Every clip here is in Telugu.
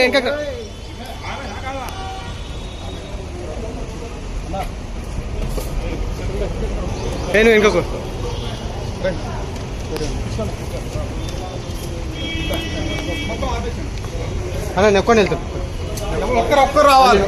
ఇంకా నేను ఇంకొక అలా నెక్కొని వెళ్తాను ఒక్కరు రావాలి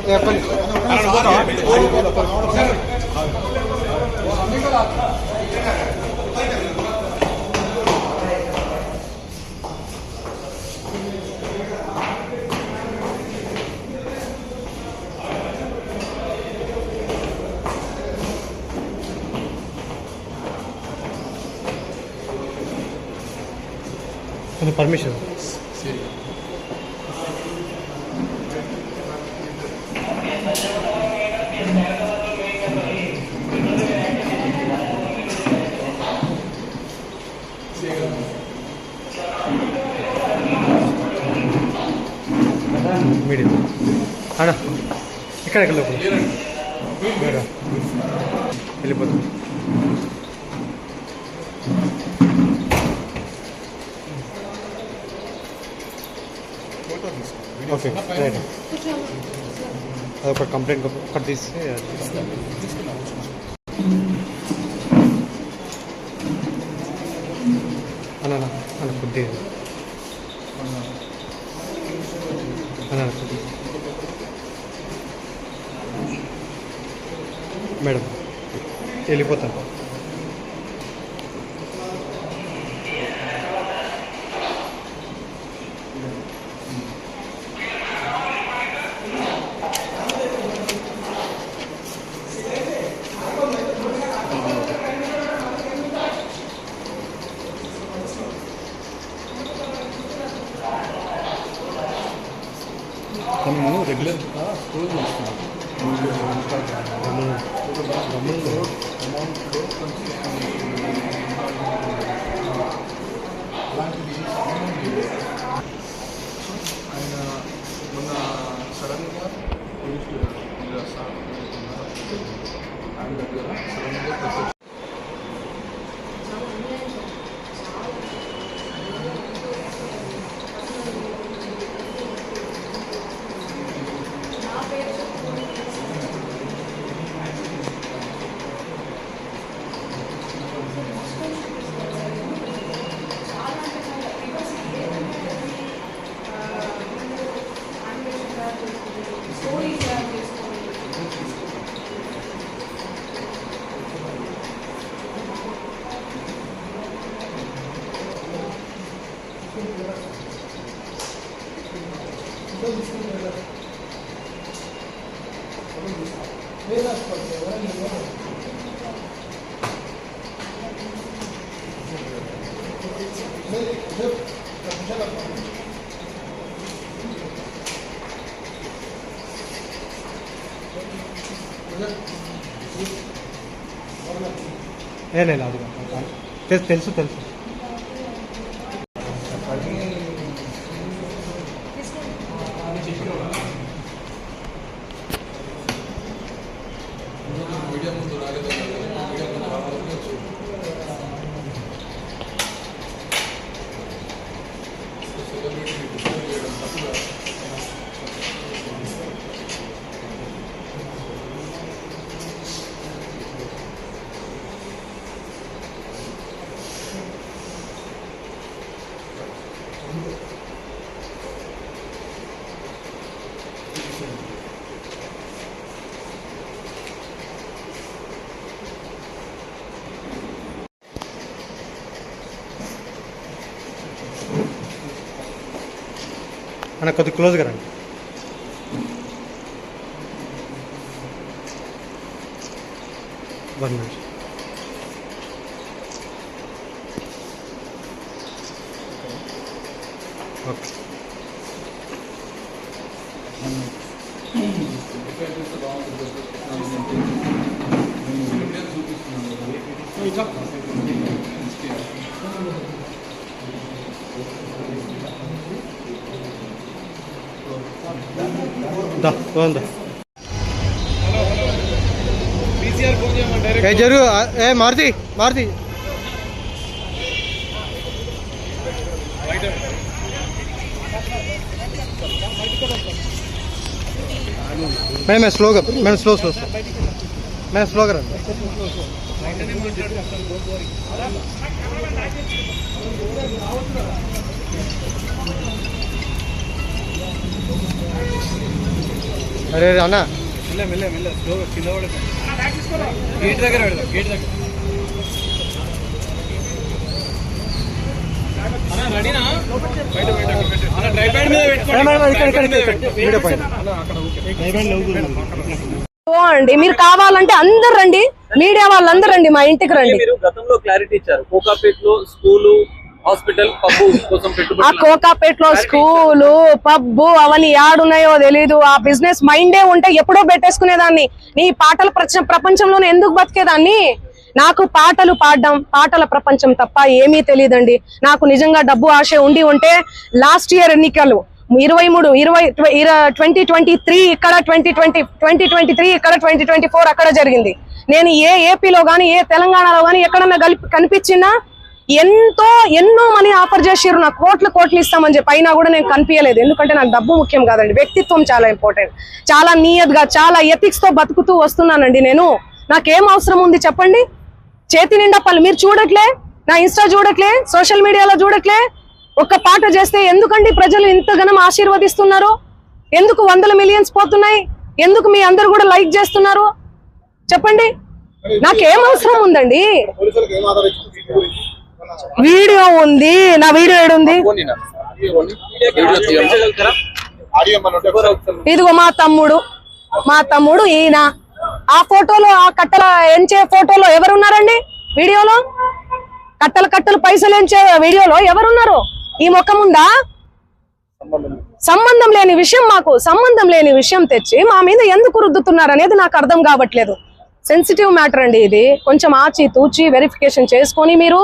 పర్మిషన్ మీడియం అన్నా ఇక్కడ వెళ్ళిపోతుంది ఓకే రైట్ అదొక కంప్లైంట్ ఒకటి తీస్తే అన్న అన్న కొద్దిగా అన్న కొద్దిగా మేడం వెళ్ళిపోతాను మనం రెగ్యులర్ స్కూల్ చేస్తున్నాం ఆయన మొన్న సడన్గా ఆయన దగ్గర సడన్గా లేదు అది తెలుసు మీడియా ముందు రాలేదు మీడియా ముందు రావాలని సెలబ్రిటీ డిస్కస్ చేయడం తప్పుగా అన్న కొద్దిగా క్లోజ్గా రండి వన్ మినిట్ ఓకే దా పోందా జరుగు ఏ మారుతి మారుతి मैं स्लोगा मैंने स्लो स्लो मैं स्लोगा रहा अरे राना మెల్లె స్లో కింద పడదు గేట్ దగ్గర పెడదాం గేట్ దగ్గర అన్న రెడీనా బయట అన్న డ్రై ప్యాడ్ మీద పెట్టుకోండి వీడియో పాయింట్ అండి మీరు కావాలంటే అందరు రండి, మీడియా వాళ్ళందరూ రండి, మా ఇంటికి రండి. మీరు గతంలో క్లారిటీ ఇచ్చారు కోకాపేటలో స్కూలు హాస్పిటల్ పబ్బు కోసం ఆ కోకాపేటలో స్కూలు పబ్బు అవన్నీ యాడున్నాయో తెలీదు. ఆ బిజినెస్ మైండే ఉంటే ఎప్పుడో పెట్టేసుకునేదాన్ని. నీ పాటల ప్రపంచంలోనే ఎందుకు బతికేదాన్ని? నాకు పాటలు పాడడం, పాటల ప్రపంచం తప్ప ఏమీ తెలియదండి. నాకు నిజంగా డబ్బు ఆశ ఉండి ఉంటే లాస్ట్ ఇయర్ ఎన్నికలు 2023 ఇక్కడ 2023 ఇక్కడ 2024 అక్కడ జరిగింది. నేను ఏ ఏపీలో గానీ ఏ తెలంగాణలో గానీ ఎక్కడన్నా కనిపించినా ఎన్నో మనీ ఆఫర్ చేసిర్రు, నాకు కోట్లు ఇస్తామని చెప్పి. అయినా కూడా నేను కనిపించలేదు. ఎందుకంటే నాకు డబ్బు ముఖ్యం కాదండి, వ్యక్తిత్వం చాలా ఇంపార్టెంట్. చాలా నియత్గా చాలా ఎథిక్స్ తో బతుకుతూ వస్తున్నానండి నేను. నాకేం అవసరం ఉంది చెప్పండి? చేతి నిండా పనులు మీరు చూడట్లే, నా ఇన్స్టా చూడట్లే, సోషల్ మీడియాలో చూడట్లే. ఒక్క పాట చేస్తే ఎందుకండి ప్రజలు ఇంతగానం ఆశీర్వదిస్తున్నారు? ఎందుకు 100 మిలియన్స్ పోతున్నాయి? ఎందుకు మీ అందరు కూడా లైక్ చేస్తున్నారు చెప్పండి? నాకేం అవసరం ఉందండి? వీడియో ఉంది, నా వీడియో ఏడుంది? ఇదిగో మా తమ్ముడు ఈయన. ఆ ఫోటోలో, ఆ కట్టల ఎంచే ఫోటోలో ఎవరున్నారండి? వీడియోలో కట్టలు పైసలు ఎంచే వీడియోలో ఎవరున్నారు? ఈ ముఖం ఉందా? సంబంధం లేని విషయం, మాకు సంబంధం లేని విషయం తెచ్చి మా మీద ఎందుకు రుద్దుతున్నారు అనేది నాకు అర్థం కావట్లేదు. సెన్సిటివ్ మ్యాటర్ అండి ఇది. కొంచెం ఆచి తూచి వెరిఫికేషన్ చేసుకొని మీరు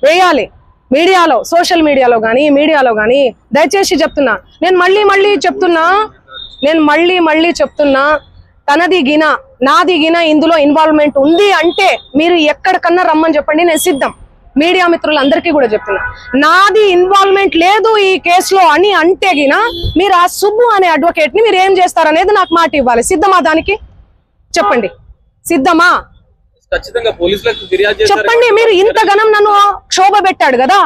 వేయాలి మీడియాలో, సోషల్ మీడియాలో కానీ మీడియాలో కానీ. దయచేసి చెప్తున్నా, నేను మళ్ళీ చెప్తున్నా, తనది గిన నాది గిన ఇందులో ఇన్వాల్వ్మెంట్ ఉంది అంటే మీరు ఎక్కడికన్నా రమ్మని చెప్పండి, నేను సిద్ధం. మీడియా మిత్రులందరికీ కూడా చెప్తున్నా, నాది ఇన్వాల్వ్మెంట్ లేదు ఈ కేసులో అని అంటే గిన మీరు ఆ సుబ్బు అనే అడ్వకేట్ ని మీరు ఏం చేస్తారనేది నాకు మాట ఇవ్వాలి. సిద్ధమా? దానికి చెప్పండి, సిద్ధమా? చెప్పండి. మీరు ఇంతగనం నన్ను క్షోభ పెట్టాడు కదా,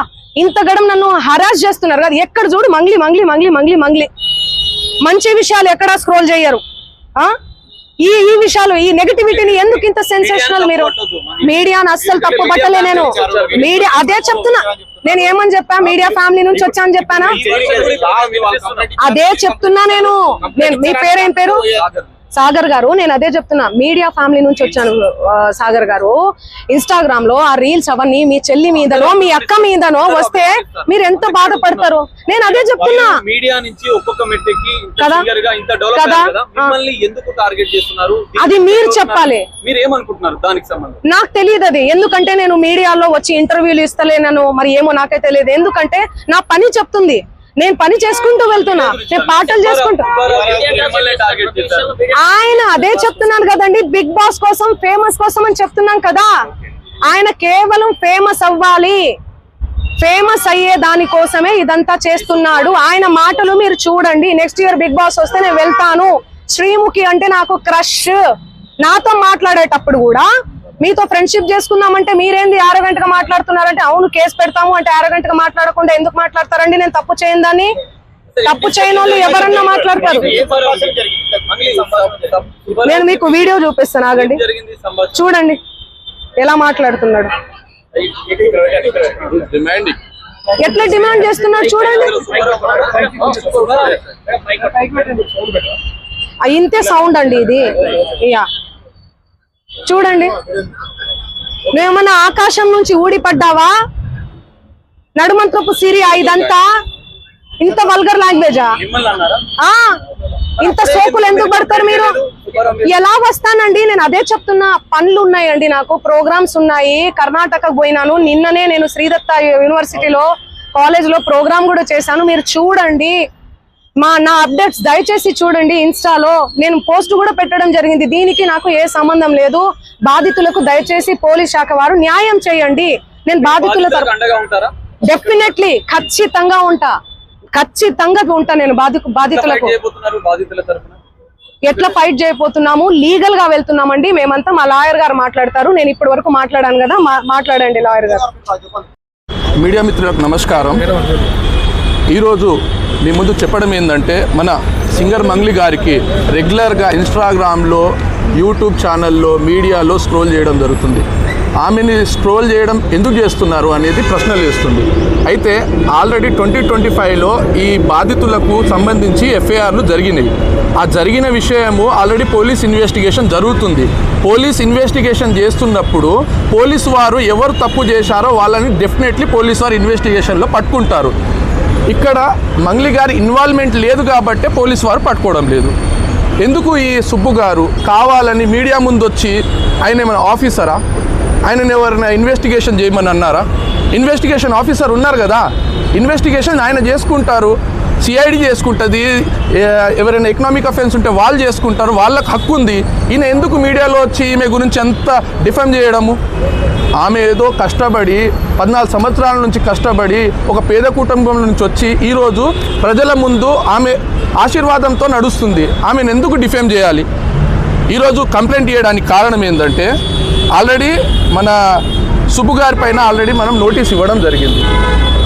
ఇంతగనం నన్ను హరాస్ చేస్తున్నారు కదా, ఎక్కడ చూడు మంగ్లీ. మంచి విషయాలు ఎక్కడా స్క్రోల్ చేయరు. ఈ విషయాలు, ఈ నెగటివిటీని ఎందుకు ఇంత సెన్సేషనల్? మీరు మీడియాను అస్సలు తప్పు పట్టలే. నేను మీడియా అదే చెప్తున్నా. నేను ఏమని చెప్పా? మీడియా ఫ్యామిలీ నుంచి వచ్చాను చెప్పానా? అదే చెప్తున్నా నేను. మీ పేరేం పేరు? సాగర్ గారు. నేను అదే చెప్తున్నా, మీడియా ఫ్యామిలీ నుంచి వచ్చాను సాగర్ గారు. ఇన్స్టాగ్రామ్ లో ఆ రీల్స్ అవన్నీ మీ చెల్లి మీదనో మీ అక్క మీదనో వస్తే మీరు ఎంత బాధపడతారు? నేను అదే చెప్తున్నా. మీడియా నుంచి ఒక్కొక్క మెట్టెక్కి ఇంత డెవలప్ మిమ్మల్ని ఎందుకు టార్గెట్ చేస్తున్నారు? అది మీరు చెప్పాలి. మీరు ఏమనుకుంటున్నారు దానికి సంబంధం? నాకు తెలియదు అది. ఎందుకంటే నేను మీడియాలో వచ్చి ఇంటర్వ్యూలు ఇస్తలేనను, మరి ఏమో నాకే తెలియదు. ఎందుకంటే నా పని చెప్తుంది, నేను పని చేసుకుంటూ వెళ్తున్నా, నేను పాటలు చేసుకుంటూ. ఆయన అదే చెప్తున్నాను కదండి, బిగ్ బాస్ కోసం, ఫేమస్ కోసం అని చెప్తున్నాం కదా. ఆయన కేవలం ఫేమస్ అవ్వాలి, ఫేమస్ అయ్యే దానికోసమే ఇదంతా చేస్తున్నాడు. ఆయన మాటలు మీరు చూడండి. నెక్స్ట్ ఇయర్ బిగ్ బాస్ వస్తే నేను వెళ్తాను. శ్రీముఖి అంటే నాకు క్రష్. నాతో మాట్లాడేటప్పుడు కూడా మీతో ఫ్రెండ్షిప్ చేసుకుందామంటే మీరేంది ఆరోగంటగా మాట్లాడుతున్నారంటే, అవును కేసు పెడతాము అంటే ఆరోగంటగా మాట్లాడకుండా ఎందుకు మాట్లాడతారండి? నేను తప్పు చేయను దాన్ని. తప్పు చేయని వాళ్ళు ఎవరన్నా మాట్లాడతారు. నేను మీకు వీడియో చూపిస్తాను, ఆగండి, చూడండి ఎలా మాట్లాడుతున్నాడు, ఎట్లా డిమాండ్ చేస్తున్నాడు చూడండి. ఇంతే సౌండ్ అండి ఇది. యా చూడండి, నువ్వేమన్నా ఆకాశం నుంచి ఊడిపడ్డావా? నడుమంత్రపు సిరియా ఇదంతా? ఇంత వల్గర్ లాంగ్వేజా? ఇంత సోకులు ఎందుకు పడతారు మీరు? ఎలా వస్తానండి? నేను అదే చెప్తున్నా, పనులు ఉన్నాయండి, నాకు ప్రోగ్రామ్స్ ఉన్నాయి. కర్ణాటకకు పోయినాను నిన్ననే. నేను శ్రీదత్త యూనివర్సిటీలో కాలేజ్ లో ప్రోగ్రామ్ కూడా చేశాను. మీరు చూడండి నా అప్డేట్స్ దయచేసి చూడండి. ఇన్స్టాలో నేను పోస్ట్ కూడా పెట్టడం జరిగింది. దీనికి నాకు ఏ సంబంధం లేదు. బాధితులకు దయచేసి పోలీస్ శాఖ వారు న్యాయం చేయండి. నేను బాధితుల డెఫినెట్లీ ఖచ్చితంగా ఉంటా. ఖచ్చితంగా ఉంటా నేను బాధితులకు. బాధితుల తరఫున ఎట్లా ఫైట్ చేయబోతున్నాము, లీగల్ గా వెళ్తున్నామండి మేమంతా. మా లాయర్ గారు మాట్లాడతారు, నేను ఇప్పటి వరకు మాట్లాడాను కదా, మాట్లాడండి లాయర్ గారు. మీడియా మిత్రులకు నమస్కారం. ఈరోజు మీ ముందు చెప్పడం ఏంటంటే, మన సింగర్ మంగ్లీ గారికి రెగ్యులర్గా ఇన్స్టాగ్రామ్లో, యూట్యూబ్ ఛానల్లో, మీడియాలో స్క్రోల్ చేయడం జరుగుతుంది. ఆమెని స్క్రోల్ చేయడం ఎందుకు చేస్తున్నారు అనేది ప్రశ్నలు వేస్తుంది. అయితే ఆల్రెడీ 2025లో ఈ బాధితులకు సంబంధించి ఎఫ్ఐఆర్లు జరిగినాయి. ఆ జరిగిన విషయము ఆల్రెడీ పోలీస్ ఇన్వెస్టిగేషన్ జరుగుతుంది. పోలీస్ ఇన్వెస్టిగేషన్ చేస్తున్నప్పుడు పోలీసు వారు ఎవరు తప్పు చేశారో వాళ్ళని డెఫినెట్లీ పోలీసు వారు ఇన్వెస్టిగేషన్లో పట్టుకుంటారు. ఇక్కడ మంగ్లీ గారి ఇన్వాల్వ్మెంట్ లేదు కాబట్టే పోలీసు వారు పట్టుకోవడం లేదు. ఎందుకు ఈ సుబ్బు గారు కావాలని మీడియా ముందు వచ్చి, ఆయన ఏమైనా ఆఫీసరా, ఆయనను ఎవరైనా ఇన్వెస్టిగేషన్ చేయమని అన్నారా? ఇన్వెస్టిగేషన్ ఆఫీసర్ ఉన్నారు కదా, ఇన్వెస్టిగేషన్ ఆయన చేసుకుంటారు, సిఐడి చేసుకుంటుంది. ఎవరైనా ఎకనామిక్ అఫెన్స్ ఉంటే వాళ్ళు చేసుకుంటారు, వాళ్ళకు హక్కు ఉంది. ఈయన ఎందుకు మీడియాలో వచ్చి ఈమె గురించి అంత డిఫెమ్ చేయడము? ఆమె ఏదో కష్టపడి 14 సంవత్సరాల నుంచి కష్టపడి ఒక పేద కుటుంబం నుంచి వచ్చి ఈరోజు ప్రజల ముందు ఆమె ఆశీర్వాదంతో నడుస్తుంది. ఆమెను ఎందుకు డిఫేమ్ చేయాలి? ఈరోజు కంప్లైంట్ చేయడానికి కారణం ఏంటంటే, ఆల్రెడీ మన సుబ్బు గారి పైన ఆల్రెడీ మనం నోటీస్ ఇవ్వడం జరిగింది.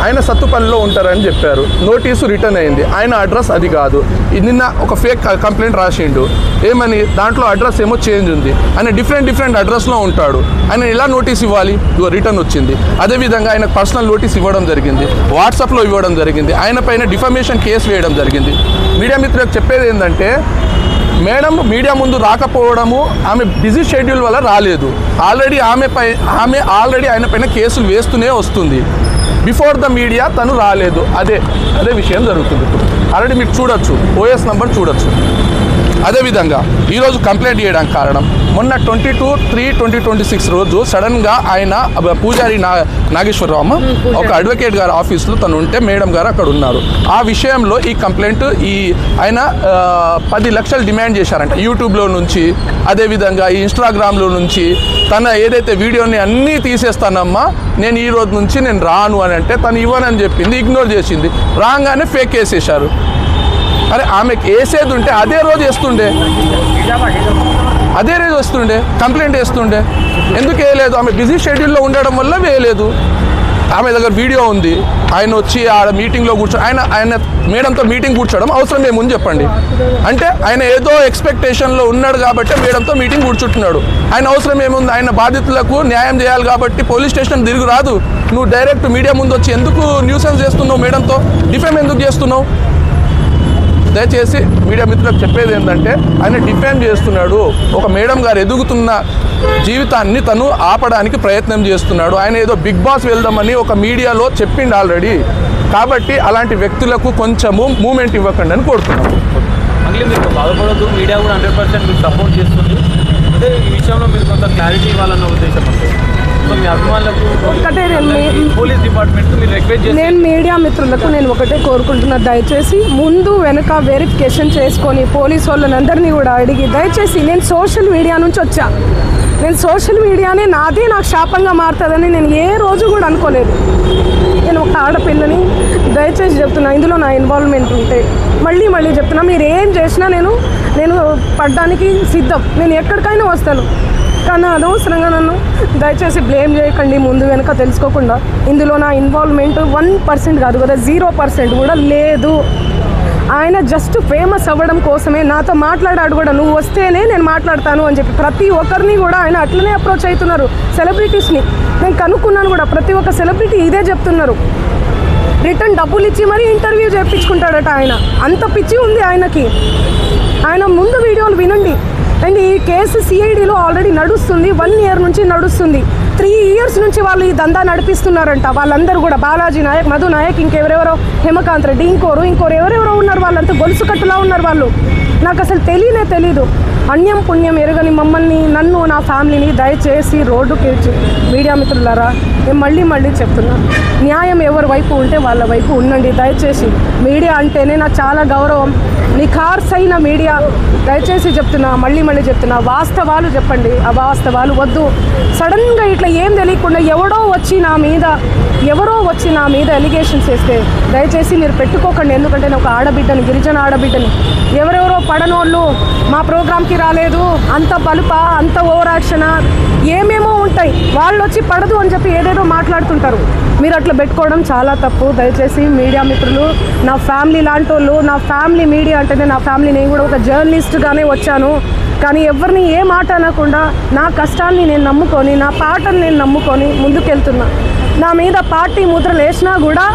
ఆయన సత్తుపల్లిలో ఉంటారని చెప్పారు, నోటీసు రిటర్న్ అయింది. ఆయన అడ్రస్ అది కాదు. నిన్న ఒక ఫేక్ కంప్లైంట్ రాసిండు, ఏమని, దాంట్లో అడ్రస్ ఏమో చేంజ్ ఉంది. ఆయన డిఫరెంట్ అడ్రస్లో ఉంటాడు. ఆయన ఎలా నోటీస్ ఇవ్వాలి? రిటర్న్ వచ్చింది. అదేవిధంగా ఆయన పర్సనల్ నోటీస్ ఇవ్వడం జరిగింది, వాట్సాప్లో ఇవ్వడం జరిగింది. ఆయన పైన డిఫమేషన్ కేసు వేయడం జరిగింది. మీడియా మిత్రులకు చెప్పేది ఏంటంటే, మేడం మీడియా ముందు రాకపోవడము ఆమె బిజీ షెడ్యూల్ వల్ల రాలేదు. ఆల్రెడీ ఆమె ఆల్రెడీ ఆయన పైన కేసులు వేస్తూనే వస్తుంది. బిఫోర్ ద మీడియా తను రాలేదు. అదే విషయం జరుగుతుంది. ఇప్పుడు ఆల్రెడీ మీరు చూడొచ్చు, ఓఎస్ నంబర్ చూడొచ్చు. అదేవిధంగా ఈరోజు కంప్లైంట్ చేయడానికి కారణం, మొన్న 22/3/2026 రోజు సడన్గా ఆయన పూజారి నాగేశ్వరరావు ఒక అడ్వకేట్ గారి ఆఫీస్లో తను ఉంటే మేడం గారు అక్కడ ఉన్నారు. ఆ విషయంలో ఈ కంప్లైంట్ ఆయన 10 లక్షలు డిమాండ్ చేశారంట యూట్యూబ్లో నుంచి, అదేవిధంగా ఈ ఇన్స్టాగ్రామ్లో నుంచి. తన ఏదైతే వీడియోని అన్నీ తీసేస్తానమ్మా, నేను ఈ రోజు నుంచి నేను రాను అని అంటే తను ఇవ్వనని చెప్పింది, ఇగ్నోర్ చేసింది. రాగానే ఫేక్ వేసేశారు. అరే ఆమెకు వేసేది ఉంటే అదే రోజు వేస్తుండే, కంప్లైంట్ వేస్తుండే. ఎందుకు వేయలేదు? ఆమె బిజీ షెడ్యూల్లో ఉండడం వల్ల వేయలేదు. ఆమె దగ్గర వీడియో ఉంది. ఆయన వచ్చి ఆడ మీటింగ్లో ఆయన మేడంతో మీటింగ్ కూర్చోవడం అవసరం ఏముంది చెప్పండి? అంటే ఆయన ఏదో ఎక్స్పెక్టేషన్లో ఉన్నాడు కాబట్టి మేడంతో మీటింగ్ కూర్చుంటున్నాడు. ఆయన అవసరం ఏముంది? ఆయన బాధితులకు న్యాయం చేయాలి కాబట్టి పోలీస్ స్టేషన్ తిరిగి రాదు. నువ్వు డైరెక్ట్ మీడియా ముందు వచ్చి ఎందుకు న్యూసెన్స్ చేస్తున్నావు? మేడంతో డిఫేమ్ ఎందుకు చేస్తున్నావు? దయచేసి మీడియా మిత్రులకు చెప్పేది ఏంటంటే, ఆయన డిఫెండ్ చేస్తున్నాడు. ఒక మేడం గారు ఎదుగుతున్న జీవితాన్ని తను ఆపడానికి ప్రయత్నం చేస్తున్నాడు. ఆయన ఏదో బిగ్ బాస్ వెళ్దామని ఒక మీడియాలో చెప్పిండు ఆల్రెడీ. కాబట్టి అలాంటి వ్యక్తులకు కొంచెము మూమెంట్ ఇవ్వకండి అని కోరుతున్నాను. మళ్ళీ మీరు బాధపడద్దు, మీడియా కూడా 100% మీకు సపోర్ట్ చేస్తుంది. అదే ఈ విషయంలో మీరు కొంత క్లారిటీ ఇవ్వాలన్న ఉద్దేశం ఉంది. నేను మీడియా మిత్రులకు నేను ఒకటే కోరుకుంటున్నా, దయచేసి ముందు వెనక వెరిఫికేషన్ చేసుకొని పోలీసు వాళ్ళందరినీ కూడా అడిగి, దయచేసి నేను సోషల్ మీడియా నుంచి వచ్చా, నేను సోషల్ మీడియానే నాకు శాపంగా మారుతుందని నేను ఏ రోజు కూడా అనుకోలేదు. నేను ఒక ఆడపిల్లని దయచేసి చెప్తున్నా, ఇందులో నా ఇన్వాల్వ్మెంట్ ఉంటే మళ్ళీ చెప్తున్నా, మీరు ఏం చేసినా నేను పడ్డానికి సిద్ధం, నేను ఎక్కడికైనా వస్తాను. కానీ అనవసరంగా నన్ను దయచేసి బ్లేమ్ చేయకండి ముందు వెనక తెలుసుకోకుండా. ఇందులో నా ఇన్వాల్వ్మెంట్ 1% కాదు కదా, 0% కూడా లేదు. ఆయన జస్ట్ ఫేమస్ అవ్వడం కోసమే నాతో మాట్లాడాడు కూడా, నువ్వు వస్తేనే నేను మాట్లాడతాను అని చెప్పి. ప్రతి ఒక్కరిని కూడా ఆయన అట్లనే అప్రోచ్ అవుతున్నారు, సెలబ్రిటీస్ని. నేను కనుక్కున్నాను కూడా, ప్రతి ఒక్క సెలబ్రిటీ ఇదే చెప్తున్నారు. రిటర్న్ డబ్బులు ఇచ్చి మరీ ఇంటర్వ్యూ చేయించుకుంటాడట ఆయన. అంత పిచ్చి ఉంది ఆయనకి. ఆయన ముందు వీడియోలు వినండి. అండ్ ఈ కేసు సిఐడిలో ఆల్రెడీ నడుస్తుంది, 1 year నుంచి నడుస్తుంది. 3 years నుంచి వాళ్ళు ఈ దందా నడిపిస్తున్నారంట. వాళ్ళందరూ కూడా బాలాజీ నాయక్, మధు నాయక్, ఇంకెవరెవరో, హేమకాంత్ రెడ్డి, ఇంకోరు ఎవరెవరో ఉన్నారు. వాళ్ళంతా గొలుసు కట్టులా ఉన్నారు వాళ్ళు. నాకు అసలు తెలీదు. అన్యం పుణ్యం ఎరగని మమ్మల్ని, నన్ను, నా ఫ్యామిలీని దయచేసి రోడ్డుకి మీడియా మిత్రులారా నేను మళ్ళీ చెప్తున్నా, న్యాయం ఎవరి వైపు ఉంటే వాళ్ళ వైపు ఉండండి. దయచేసి మీడియా అంటేనే నాకు చాలా గౌరవం, నిఖార్సైన మీడియా. దయచేసి చెప్తున్నా, మళ్ళీ చెప్తున్నా, వాస్తవాలు చెప్పండి, అవాస్తవాలు వద్దు. సడన్గా ఇట్లా ఏం తెలియకుండా ఎవరో వచ్చి నా మీద ఎలిగేషన్స్ వేస్తే దయచేసి మీరు పెట్టుకోకండి. ఎందుకంటే నేను ఒక ఆడబిడ్డని, గిరిజన ఆడబిడ్డని. ఎవరెవరో పడనోళ్ళు మా ప్రోగ్రామ్కి రాలేదు, అంత బలుప, అంత ఓవర్ యాక్షన్, ఏమేమో ఉంటాయి. వాళ్ళు వచ్చి పడదు అని చెప్పి ఏదేదో మాట్లాడుతుంటారు. మీరు అట్లా పెట్టుకోవడం చాలా తప్పు. దయచేసి మీడియా మిత్రులు, నా ఫ్యామిలీ లాంటి వాళ్ళు, నా ఫ్యామిలీ మీడియా అంటేనే నా ఫ్యామిలీ. నేను కూడా ఒక జర్నలిస్ట్గానే వచ్చాను, కానీ ఎవరిని ఏ మాట అనకుండా నా కష్టాన్ని నేను నమ్ముకొని, నా పాటను నేను నమ్ముకొని ముందుకెళ్తున్నా. నా మీద పార్టీ ముద్రలు వేసినా కూడా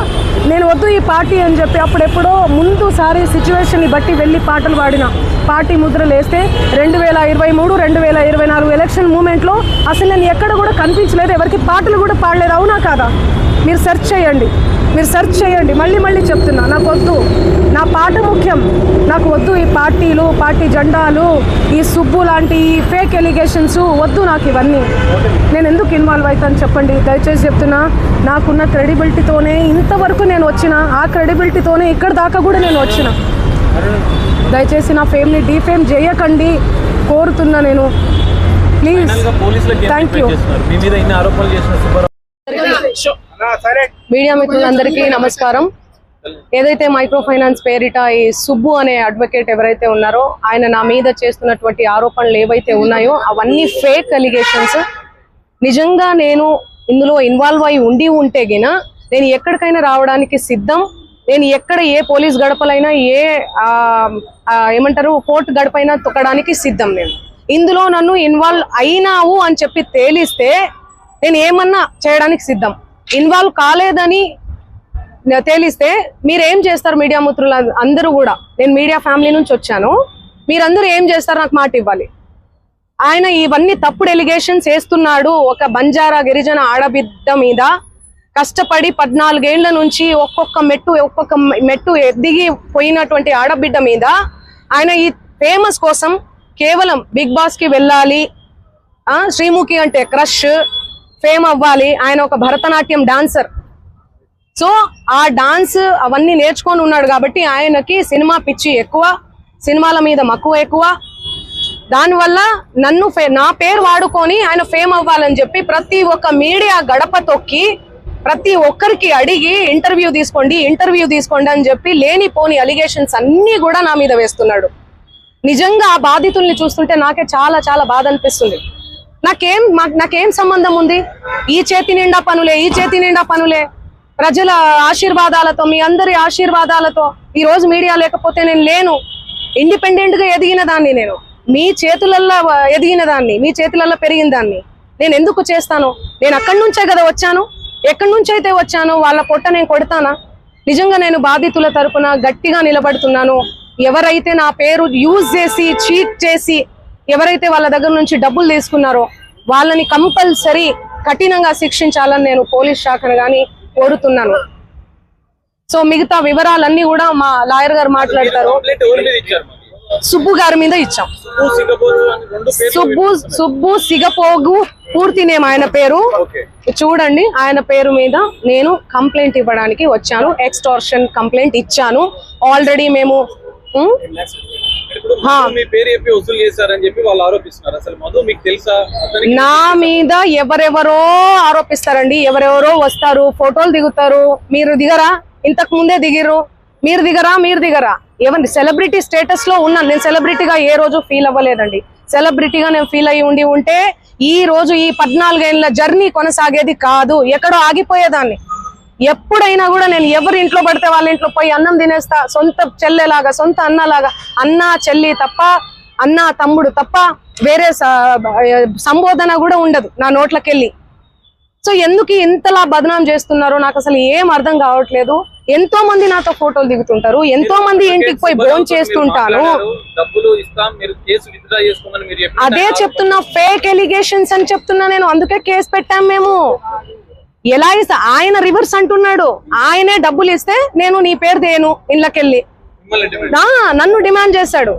నేను వద్దు ఈ పార్టీ అని చెప్పి అప్పుడెప్పుడో ముందుసారి సిచ్యువేషన్ని బట్టి వెళ్ళి పాటలు పాడిన. పార్టీ ముద్రలు వేస్తే 2023, 2024 ఎలక్షన్ మూమెంట్లో అసలు నేను ఎక్కడ కూడా కనిపించలేదు, ఎవరికి పాటలు కూడా పాడలేదు. అవునా కాదా? మీరు సెర్చ్ చేయండి. మళ్ళీ చెప్తున్నా, నాకు వద్దు, నా పాట ముఖ్యం. నాకు వద్దు ఈ పార్టీలు, పార్టీ జెండాలు, ఈ సుబ్బు లాంటి ఈ ఫేక్ ఎలిగేషన్స్ వద్దు నాకు ఇవన్నీ. నేను ఎందుకు ఇన్వాల్వ్ అవుతాను చెప్పండి? దయచేసి చెప్తున్నా, నాకున్న క్రెడిబిలిటీతోనే ఇంతవరకు నేను వచ్చిన, ఆ క్రెడిబిలిటీతోనే ఇక్కడ దాకా కూడా నేను వచ్చిన. దయచేసి నా ఫేమ్ని డీఫేమ్ చేయకండి కోరుతున్నా నేను, ప్లీజ్. Thank you. మీడియా మిత్రులందరికీ నమస్కారం. ఏదైతే మైక్రో ఫైనాన్స్ పేరిట ఈ సుబ్బు అనే అడ్వకేట్ ఎవరైతే ఉన్నారో ఆయన నా మీద చేస్తున్నటువంటి ఆరోపణలు ఏవైతే ఉన్నాయో అవన్నీ ఫేక్ అలిగేషన్స్. నిజంగా నేను ఇందులో ఇన్వాల్వ్ అయి ఉంటే గిన నేను ఎక్కడికైనా రావడానికి సిద్ధం. నేను ఎక్కడ ఏ పోలీస్ గడపలైనా, ఏ ఏమంటారు కోర్టు గడపైనా తొక్కడానికి సిద్ధం. నేను ఇందులో నన్ను ఇన్వాల్వ్ అయినావు అని చెప్పి తేలిస్తే నేను ఏమన్నా చేయడానికి సిద్ధం. ఇన్వాల్వ్ కాలేదని తేలిస్తే మీరేం చేస్తారు? మీడియా మిత్రులు అందరూ కూడా, నేను మీడియా ఫ్యామిలీ నుంచి వచ్చాను, మీరందరూ ఏం చేస్తారు? నాకు మాట ఇవ్వాలి. ఆయన ఇవన్నీ తప్పుడు ఎలిగేషన్స్ వేస్తున్నాడు. ఒక బంజారా గిరిజన ఆడబిడ్డ మీద కష్టపడి 14 ఏళ్ల నుంచి ఒక్కొక్క మెట్టు ఎదిగి పోయినటువంటి ఆడబిడ్డ మీద ఆయన ఈ ఫేమస్ కోసం కేవలం బిగ్ బాస్ కి వెళ్ళాలి, శ్రీముఖి అంటే క్రష్, ఫేమ్ అవ్వాలి. ఆయన ఒక భరతనాట్యం డాన్సర్. సో ఆ డాన్స్ అవన్నీ నేర్చుకొని ఉన్నాడు కాబట్టి ఆయనకి సినిమా పిచ్చి ఎక్కువ, సినిమాల మీద మక్కువ ఎక్కువ. దానివల్ల నా పేరు వాడుకొని ఆయన ఫేమ్ అవ్వాలని చెప్పి ప్రతి ఒక్క మీడియా గడప తొక్కి ప్రతి ఒక్కరికి అడిగి ఇంటర్వ్యూ తీసుకోండి అని చెప్పి లేనిపోని అలిగేషన్స్ అన్ని కూడా నా మీద వేస్తున్నాడు. నిజంగా ఆ బాధితుల్ని చూస్తుంటే నాకే చాలా చాలా బాధ అనిపిస్తుంది. నాకేం సంబంధం ఉంది? ఈ చేతి నిండా పనులే, ప్రజల ఆశీర్వాదాలతో, మీ అందరి ఆశీర్వాదాలతో ఈ రోజు మీడియా లేకపోతే నేను లేను. ఇండిపెండెంట్ గా ఎదిగిన దాన్ని, నేను మీ చేతులల్లో ఎదిగిన దాన్ని, మీ చేతులల్లో పెరిగిన దాన్ని నేను ఎందుకు చేస్తాను? నేను అక్కడి నుంచే కదా వచ్చాను. ఎక్కడి నుంచి అయితే వచ్చానో వాళ్ళ పొట్ట నేను కొడతానా? నిజంగా నేను బాధితుల తరపున గట్టిగా నిలబడుతున్నాను. ఎవరైతే నా పేరు యూజ్ చేసి చీట్ చేసి ఎవరైతే వాళ్ళ దగ్గర నుంచి డబ్బులు తీసుకున్నారో వాళ్ళని కంపల్సరీ కఠినంగా శిక్షించాలని నేను పోలీస్ శాఖను గాని కోరుతున్నాను. సో మిగతా వివరాలన్నీ కూడా మా లాయర్ గారు మాట్లాడతారు. సుబ్బు గారి మీద ఇచ్చాం. సుబ్బు సిగపోగు పూర్తి నేమ్ ఆయన పేరు. చూడండి, ఆయన పేరు మీద నేను కంప్లైంట్ ఇవ్వడానికి వచ్చాను. ఎక్స్టార్షన్ కంప్లైంట్ ఇచ్చాను ఆల్రెడీ. మేము నా మీద ఎవరెవరో ఆరోపిస్తారండి. ఎవరెవరో వస్తారు, ఫోటోలు దిగుతారు. మీరు దిగరా? ఇంతకు ముందే దిగిరు. మీరు దిగరా? ఎవరి సెలబ్రిటీ స్టేటస్ లో ఉన్నాను. నేను సెలబ్రిటీగా ఏ రోజు ఫీల్ అవ్వలేదండి. సెలబ్రిటీగా నేను ఫీల్ అయ్యి ఉంటే ఈ రోజు ఈ 14 ఏళ్ల జర్నీ కొనసాగేది కాదు, ఎక్కడో ఆగిపోయేదాన్ని. ఎప్పుడైనా కూడా నేను ఎవరి ఇంట్లో పడితే వాళ్ళ ఇంట్లో పోయి అన్నం తినేస్తా. సొంత చెల్లెలాగా, సొంత అన్నలాగా. అన్న చెల్లి తప్ప, అన్న తమ్ముడు తప్ప వేరే సంబోధన కూడా ఉండదు నా నోట్లకెళ్ళి. సో ఎందుకు ఇంతలా బదనాం చేస్తున్నారో నాకు అసలు ఏం అర్థం కావట్లేదు. ఎంతో మంది నాతో ఫోటోలు దిగుతుంటారు, ఎంతో మంది ఇంటికి పోయి భోజనం చేస్తుంటాను. అదే చెప్తున్నా, ఫేక్ ఎలిగేషన్స్ అని చెప్తున్నా నేను. అందుకే కేసు పెట్టాం మేము. ఎలా ఇస్తా? ఆయన రివర్స్ అంటున్నాడు. ఆయనే డబ్బులు ఇస్తే నేను నీ పేరు దేను ఇళ్ళకెళ్ళి నన్ను డిమాండ్ చేశాడు.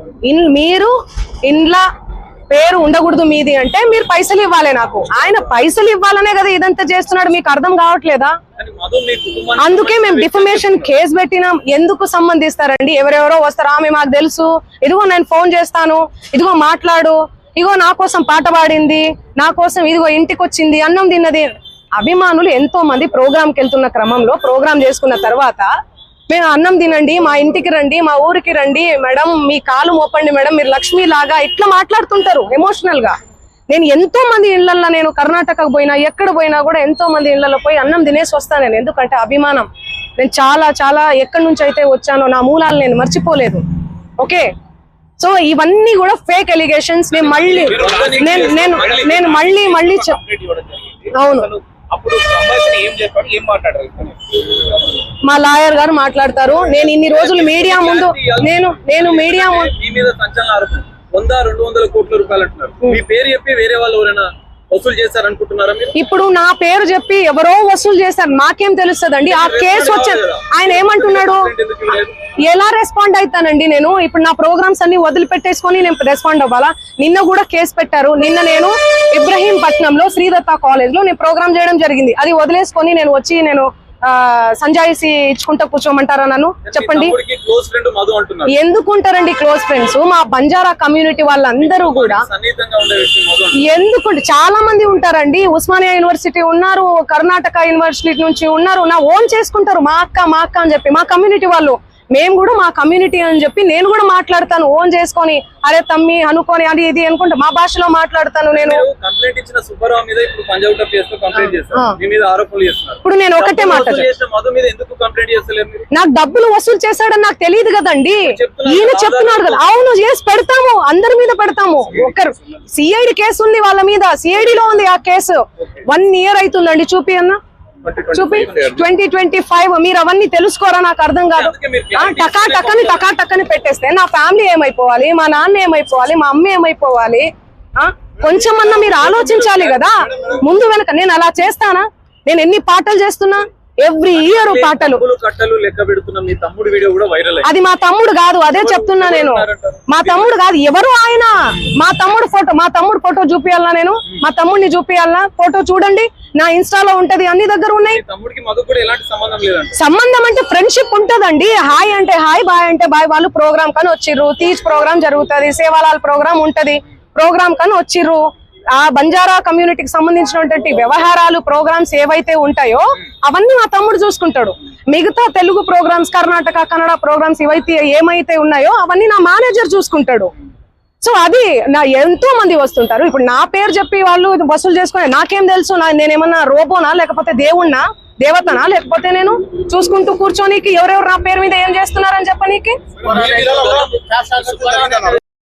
మీరు ఇండ్ల పేరు ఉండకూడదు మీది అంటే మీరు పైసలు ఇవ్వాలి నాకు. ఆయన పైసలు ఇవ్వాలనే కదా ఇదంతా చేస్తున్నాడు, మీకు అర్థం కావట్లేదా? కానీ మధు మీ కుటుంబానికి అందుకే మేము డిఫమేషన్ కేసు పెట్టినాం. ఎందుకు సంబంధిస్తారండి? ఎవరెవరో వస్తారు, ఆమె మాకు తెలుసు, ఇదిగో నేను ఫోన్ చేస్తాను, ఇదిగో మాట్లాడు, ఇదిగో నా కోసం పాట పాడింది, నా కోసం ఇదిగో ఇంటికి వచ్చింది, అన్నం తిన్నది. అభిమానులు ఎంతో మంది ప్రోగ్రామ్కి వెళ్తున్న క్రమంలో ప్రోగ్రామ్ చేసుకున్న తర్వాత మేము అన్నం తినండి, మా ఇంటికి రండి, మా ఊరికి రండి మేడం, మీ కాలు మోపండి మేడం, మీరు లక్ష్మి లాగా ఇట్లా మాట్లాడుతుంటారు ఎమోషనల్ గా. నేను ఎంతో మంది ఇళ్లలో, నేను కర్ణాటకకు పోయినా ఎక్కడ పోయినా కూడా ఎంతో మంది ఇళ్లలో పోయి అన్నం తినేసి వస్తాను నేను. ఎందుకంటే అభిమానం. నేను చాలా చాలా ఎక్కడి నుంచి అయితే వచ్చానో నా మూలాలు నేను మర్చిపోలేదు. ఓకే, సో ఇవన్నీ కూడా ఫేక్ ఎలిగేషన్స్. నేను మళ్ళీ నేను మళ్ళీ కంప్లైంట్ ఇవ్వడం జరిగింది. అవును. అసలు అప్పుడు సంభాషణ ఏం చెప్పాడు, ఏం మాట్లాడారు? మా లాయర్ గారు మాట్లాడతారు. నేను ఇన్ని రోజులు మీడియా ముందు నేను మీడియా మీ మీద సంచలన ఆరోపణ 100-200 కోట్ల రూపాయలు అంటున్నారు. మీ పేరు చెప్పి వేరే వాళ్ళు ఎవరైనా వసూలు చేశారనుకుంటున్నారా మీరు? ఇప్పుడు నా పేరు చెప్పి ఎవరో వసూలు చేశారు, నాకేం తెలుస్తుందండి? ఆ కేసు వచ్చాను. ఆయన ఏమంటున్నాడు? ఎలా రెస్పాండ్ అవుతానండి నేను? ఇప్పుడు నా ప్రోగ్రామ్స్ అన్ని వదిలిపెట్టేసుకొని నేను రెస్పాండ్ అవ్వాలా? నిన్న కూడా కేసు పెట్టారు. నిన్న నేను ఇబ్రహీంపట్నంలో శ్రీదత్త కాలేజ్ లో నేను ప్రోగ్రామ్ చేయడం జరిగింది. అది వదిలేసుకొని నేను వచ్చి నేను సంజాయిసి ఇచ్చుకుంటా కూర్చోమంటారా నన్ను? చెప్పండి. క్లోజ్ ఫ్రెండ్ మధు అంటున్నారు. ఎందుకుంటారండి క్లోజ్ ఫ్రెండ్స్? మా బంజారా కమ్యూనిటీ వాళ్ళందరూ కూడా సన్నిహితంగా ఉండే వ్యక్తి మధు. ఎందుకుంటే చాలా మంది ఉంటారండి. ఉస్మానియా యూనివర్సిటీ ఉన్నారు, కర్ణాటక యూనివర్సిటీ నుంచి ఉన్నారు, నా ఓన్ చేసుకుంటారు. మా అక్క అని చెప్పి మా కమ్యూనిటీ వాళ్ళు, మేము కూడా మా కమ్యూనిటీ అని చెప్పి నేను కూడా మాట్లాడతాను ఓన్ చేసుకొని. అరే తమ్మి అనుకొని అది ఇది అనుకుంటా మా భాషలో మాట్లాడతాను నేను. కంప్లైంట్ ఇచ్చిన సుబ్బారావు మీద ఇప్పుడు పంజాబ్ కేసులో కంప్లైంట్ చేస్తారు, మీ మీద ఆరోపణలు చేస్తున్నారు. ఇప్పుడు నేను ఒకటే మాట, మధు మీద ఎందుకు కంప్లైంట్ చేస్తలేరు మీరు? నాకు డబ్బులు వసూలు చేశాడని నాకు తెలియదు కదండి. ఈయన చెప్తున్నాడు కదా. అవును, చేసి పెడతాము, అందరి మీద పెడతాము. ఒకరు సిఐడి కేసు ఉంది వాళ్ళ మీద, సిఐడిలో ఉంది ఆ కేసు. 1 year అవుతుందండి. చూపి అన్న, చూపి 2025. మీరు అవన్నీ తెలుసుకోరా? నాకు అర్థం కాదు. టకాటక్కని పెట్టేస్తే నా ఫ్యామిలీ ఏమైపోవాలి, మా నాన్న ఏమైపోవాలి, మా అమ్మ ఏమైపోవాలి? కొంచెమన్నా మీరు ఆలోచించాలి కదా ముందు వెనక. నేను అలా చేస్తానా? నేను ఎన్ని పాటలు చేస్తున్నా, ఎవ్రీ ఇయర్ పాటలు. కట్టలు లెక్క పెడుతున్నా. మీ తమ్ముడు వీడియో కూడా వైరల్. అది మా తమ్ముడు కాదు, అదే చెప్తున్నా నేను. మా తమ్ముడు కాదు, ఎవరు ఆయన? మా తమ్ముడు ఫోటో చూపియాలనా? నేను మా తమ్ముడిని చూపియాలనా? ఫోటో చూడండి, నా ఇన్స్టాలో ఉంటది, అన్ని దగ్గర ఉన్నాయి. తమ్ముడికి మధు కూడా ఎలాంటి సంబంధం లేదండి. సంబంధం అంటే ఫ్రెండ్షిప్ ఉంటదండి. హాయ్ అంటే హాయ్, బాయ్ అంటే బాయ్. వాళ్ళు ప్రోగ్రామ్ కని వచ్చిర్రు, తీజ్ ప్రోగ్రామ్ జరుగుతుంది, సేవాలాల్ ప్రోగ్రామ్ ఉంటది, ప్రోగ్రామ్ కని వచ్చిర్రు. ఆ బంజారా కమ్యూనిటీకి సంబంధించినటువంటి వ్యవహారాలు ప్రోగ్రామ్స్ ఏవైతే ఉంటాయో అవన్నీ మా తమ్ముడు చూసుకుంటాడు. మిగతా తెలుగు ప్రోగ్రామ్స్, కర్ణాటక కన్నడ ప్రోగ్రామ్స్ ఏమైతే ఉన్నాయో అవన్నీ నా మేనేజర్ చూసుకుంటాడు. సో అది నా ఎంతో మంది వస్తుంటారు. ఇప్పుడు నా పేరు చెప్పి వాళ్ళు వసూలు చేసుకుని నాకేం తెలుసు? నేనేమన్నా రోబోనా, లేకపోతే దేవుణ్ణా, దేవతనా? లేకపోతే నేను చూసుకుంటూ కూర్చోనికి ఎవరెవరు నా పేరు మీద ఏం చేస్తున్నారని చెప్పనీకి?